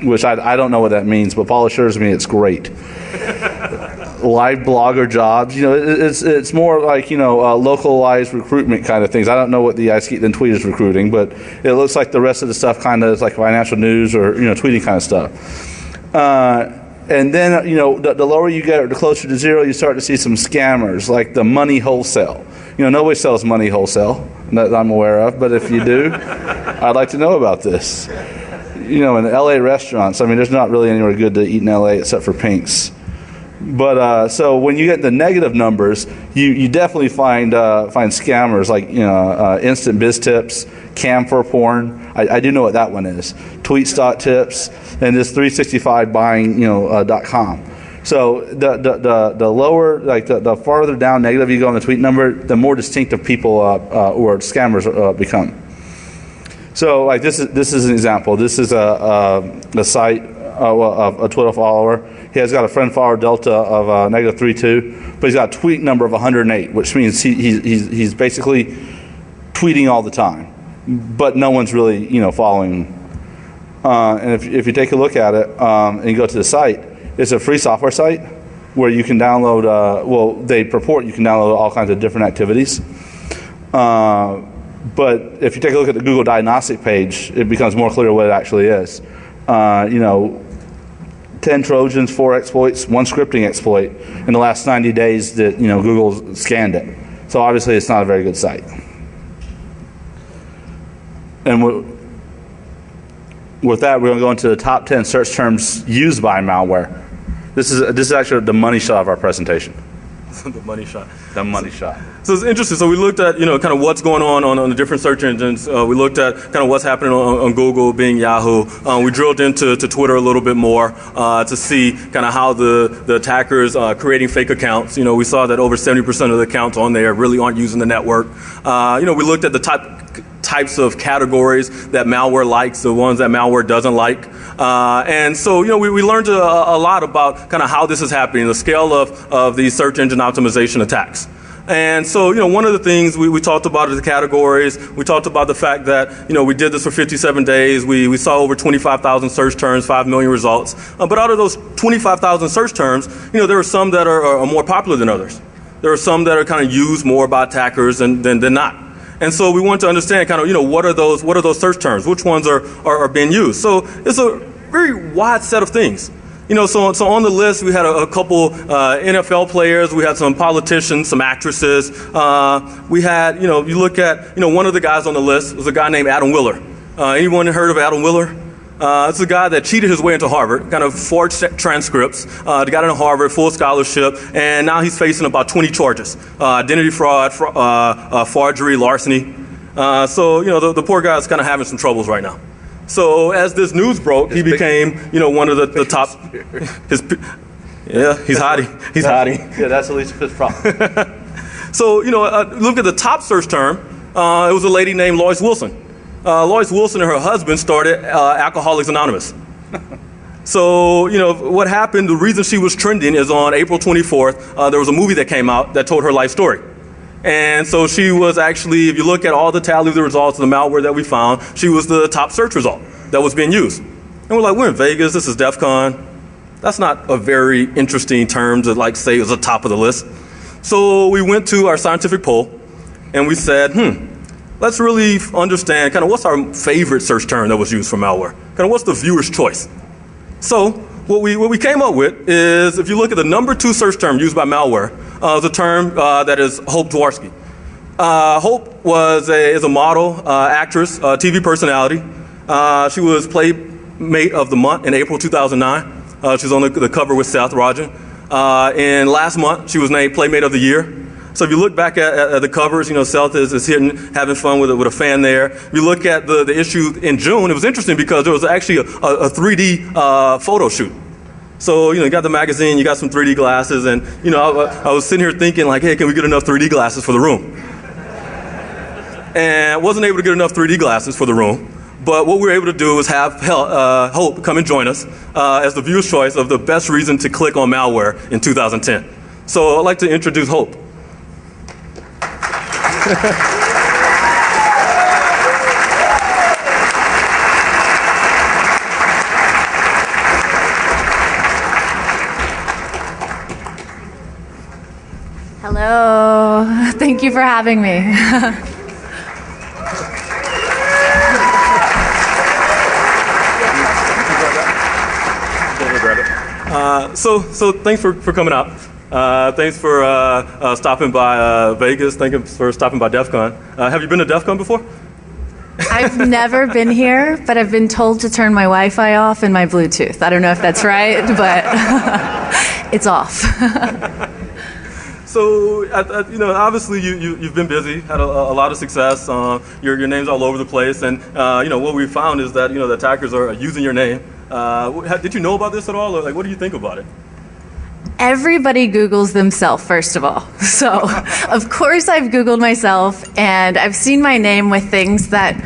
which I don't know what that means, but Paul assures me it's great. Live blogger jobs, it's more like, localized recruitment kind of things. I don't know what the IC then tweet is recruiting, but it looks like the rest of the stuff kind of is like financial news or, tweeting kind of stuff. And then, the lower you get or the closer to zero, you start to see some scammers, like the money wholesale. Nobody sells money wholesale that I'm aware of, but if you do, I'd like to know about this. In LA restaurants, there's not really anywhere good to eat in LA except for Pink's. But so when you get the negative numbers, you definitely find scammers like instant biz tips, cam for porn. I do know what that one is. Tweets.tips and this 365buying .com. So the lower, like the farther down negative you go on the tweet number, the more distinctive people or scammers become. So like this is an example. This is a site of a Twitter follower. He has got a friend follower delta of -32, but he's got a tweet number of 108, which means he's basically tweeting all the time, but no one's really following him. And if you take a look at it and you go to the site, it's a free software site where you can download. They purport you can download all kinds of different activities. But if you take a look at the Google diagnostic page, it becomes more clear what it actually is. 10 Trojans, 4 exploits, 1 scripting exploit in the last 90 days that Google scanned it. So obviously it's not a very good site. And with that, we're going to go into the top 10 search terms used by malware. This is actually the money shot of our presentation. The money shot. The money shot. So it's interesting. So we looked at, kind of what's going on the different search engines. We looked at kind of what's happening on Google, Bing, Yahoo. We drilled into Twitter a little bit more to see kind of how the attackers creating fake accounts. We saw that over 70% of the accounts on there really aren't using the network. We looked at the types of categories that malware likes, the ones that malware doesn't like. And so, we learned a lot about kind of how this is happening, the scale of these search engine optimization attacks. And so, one of the things we talked about is the categories. We talked about the fact that, we did this for 57 days. We saw over 25,000 search terms, 5 million results. But out of those 25,000 search terms, there are some that are more popular than others. There are some that are kind of used more by attackers than not. And so we want to understand kind of, what are those search terms? Which ones are being used? So it's a very wide set of things. So on the list, we had a couple NFL players. We had some politicians, some actresses. We had, you look at, one of the guys on the list was a guy named Adam Willer. Anyone heard of Adam Willer? It's a guy that cheated his way into Harvard, kind of forged transcripts, got into Harvard, full scholarship, and now he's facing about 20 charges. Identity fraud, forgery, larceny. So, the poor guy's kind of having some troubles right now. So as this news broke, he became, one of the top. He's hiding. He's hiding. Yeah, that's at least his problem. So, look at the top search term. It was a lady named Lois Wilson. Lois Wilson and her husband started Alcoholics Anonymous. So, what happened, the reason she was trending is on April 24th, there was a movie that came out that told her life story. And so she was actually, if you look at all the tally of the results of the malware that we found, she was the top search result that was being used. And we're like, we're in Vegas, this is DEFCON. That's not a very interesting term to say it was the top of the list. So we went to our scientific poll and we said, let's really understand kind of what's our favorite search term that was used for malware. Kind of what's the viewer's choice. So what we came up with is, if you look at the number 2 search term used by malware, the term that is Hope Dworsky. Hope is a model, actress, TV personality. She was Playmate of the Month in April 2009. She was on the cover with Seth Rogen. And last month, she was named Playmate of the Year. So if you look back at the covers, Seth is hitting, having fun with a fan there. If you look at the issue in June, it was interesting because there was actually a 3D photo shoot. So, you got the magazine, you got some 3D glasses, and, I was sitting here thinking, hey, can we get enough 3D glasses for the room? And wasn't able to get enough 3D glasses for the room. But what we were able to do was have Hope come and join us as the viewer's choice of the best reason to click on malware in 2010. So I'd like to introduce Hope. Hello. Thank you for having me. So thanks for coming out. Thanks for stopping by Vegas. Thanks for stopping by DEFCON. Have you been to DEFCON before? I've never been here, but I've been told to turn my Wi-Fi off and my Bluetooth. I don't know if that's right, but it's off. So, obviously you've been busy, had a lot of success. Your name's all over the place, and what we found is that the attackers are using your name. Did you know about this at all, or what do you think about it? Everybody Googles themselves, first of all. So, of course I've Googled myself, and I've seen my name with things that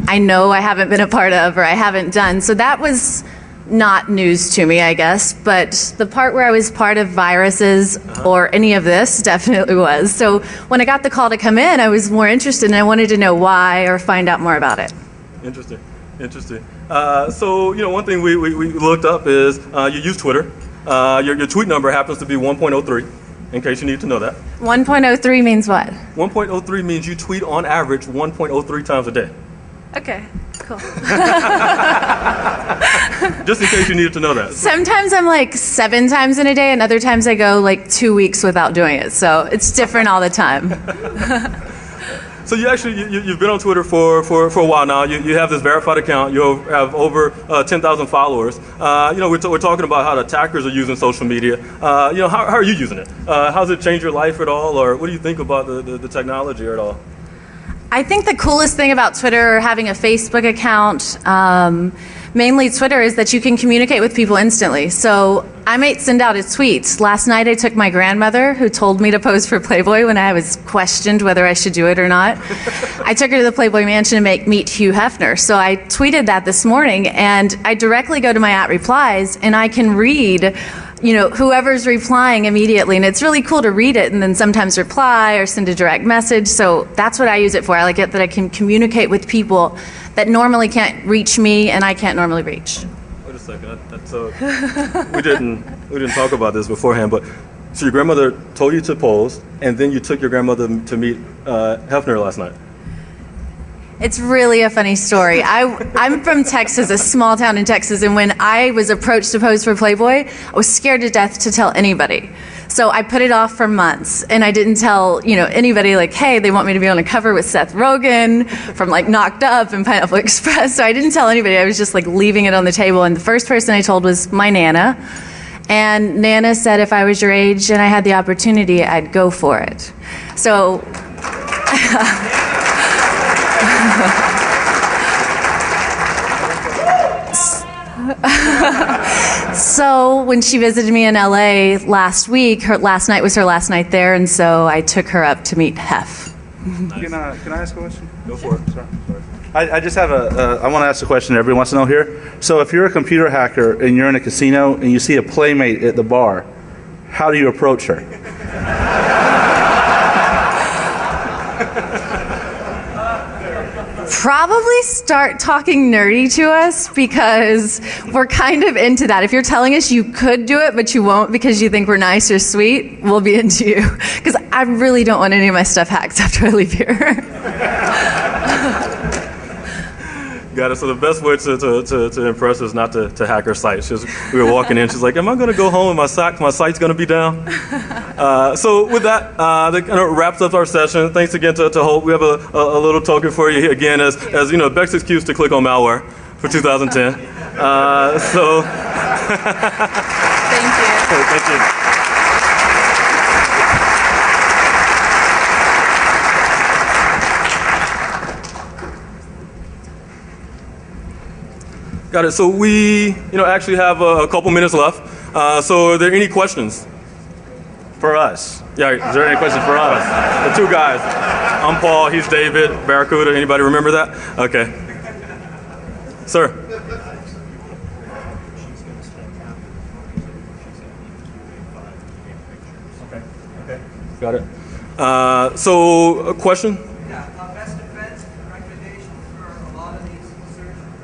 I know I haven't been a part of or I haven't done. So that was not news to me, I guess. But the part where I was part of viruses or any of this definitely was. So when I got the call to come in, I was more interested, and I wanted to know why or find out more about it. Interesting. So, one thing we looked up is you use Twitter. Your tweet number happens to be 1.03, in case you need to know that. 1.03 means what? 1.03 means you tweet on average 1.03 times a day. Okay, cool. Just in case you needed to know that. Sometimes I'm like 7 times in a day, and other times I go like 2 weeks without doing it. So it's different all the time. So you've been on Twitter for a while now. You have this verified account. You have over 10,000 followers. We're talking about how the attackers are using social media. How are you using it? How's it changed your life at all, or what do you think about the technology at all? I think the coolest thing about Twitter, or having a Facebook account, mainly Twitter, is that you can communicate with people instantly. So I might send out a tweet. Last night I took my grandmother, who told me to pose for Playboy when I was questioned whether I should do it or not. I took her to the Playboy Mansion to meet Hugh Hefner. So I tweeted that this morning, and I directly go to my @replies, and I can read whoever's replying immediately, and it's really cool to read it and then sometimes reply or send a direct message. So that's what I use it for. I like it that I can communicate with people that normally can't reach me and I can't normally reach. Wait a second. We didn't talk about this beforehand, but so your grandmother told you to pose, and then you took your grandmother to meet Hefner last night. It's really a funny story. I'm from Texas, a small town in Texas, and when I was approached to pose for Playboy, I was scared to death to tell anybody. So I put it off for months, and I didn't tell anybody, like, hey, they want me to be on a cover with Seth Rogen from Knocked Up and Pineapple Express. So I didn't tell anybody. I was just leaving it on the table, and the first person I told was my Nana. And Nana said if I was your age and I had the opportunity, I'd go for it. So So when she visited me in LA last week, her last night was her last night there, and so I took her up to meet Hef. Nice. Can I ask a question? Go for it. Sorry. I just have I want to ask a question that everyone wants to know here. So if you're a computer hacker and you're in a casino and you see a playmate at the bar, how do you approach her? Probably start talking nerdy to us, because we're kind of into that. If you're telling us you could do it but you won't because you think we're nice or sweet, we'll be into you. Because I really don't want any of my stuff hacked after I leave here. Got it. So the best way to impress her is not to hack her site. We were walking in. She's like, "Am I going to go home and my site's going to be down?" So with that kind of wraps up our session. Thanks again to Hope. We have a little token for you again as Beck's excuse to click on Malware for 2010. So Thank you. Thank you. Got it. So we, actually have a couple minutes left. So are there any questions for us? Yeah. Is there any questions for us? The two guys. I'm Paul. He's David. Barracuda. Anybody remember that? Okay. Sir. Okay. Got it. So a question. Best defense and recommendations for a lot of these insertions.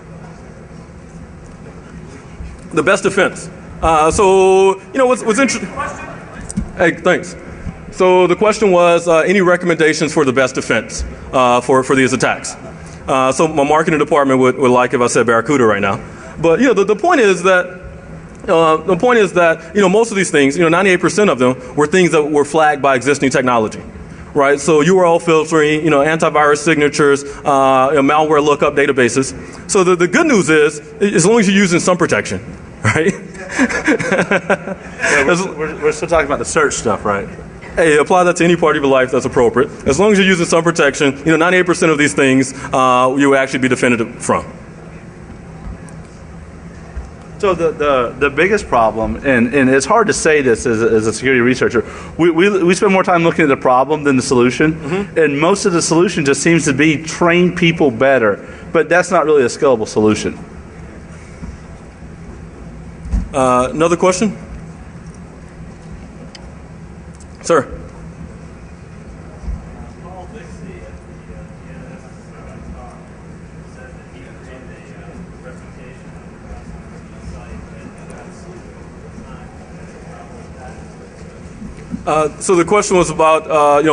The best defense. What's interesting? Hey, thanks. So the question was, any recommendations for the best defense for these attacks? So my marketing department would like if I said Barracuda right now. But the point is that most of these things, 98% of them were things that were flagged by existing technology. Right, so URL filtering, antivirus signatures, malware lookup databases. So the good news is, as long as you're using some protection, right? Yeah, we're still talking about the search stuff, right? Hey, apply that to any part of your life that's appropriate. As long as you're using some protection, 98% of these things you will actually be defended from. So the biggest problem, and it's hard to say this as a security researcher, we spend more time looking at the problem than the solution, and most of the solution just seems to be train people better, but that's not really a scalable solution. Another question? Sir? Paul Dixie at the DNS talk said that he created a reputation on the site, and that's So the question was about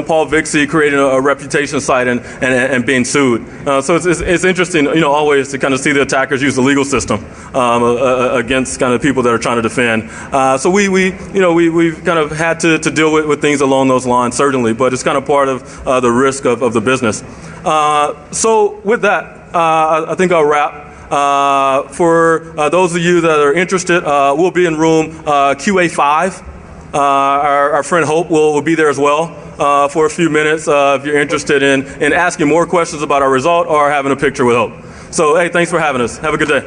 Paul Vixie creating a reputation site and being sued. So it's interesting, always to kind of see the attackers use the legal system against kind of people that are trying to defend. So we've kind of had to deal with things along those lines, certainly, but it's kind of part of the risk of the business. So with that, I think I'll wrap. For those of you that are interested, we'll be in room QA5. Our friend Hope will be there as well for a few minutes if you're interested in asking more questions about our result or having a picture with Hope. So, hey, thanks for having us. Have a good day.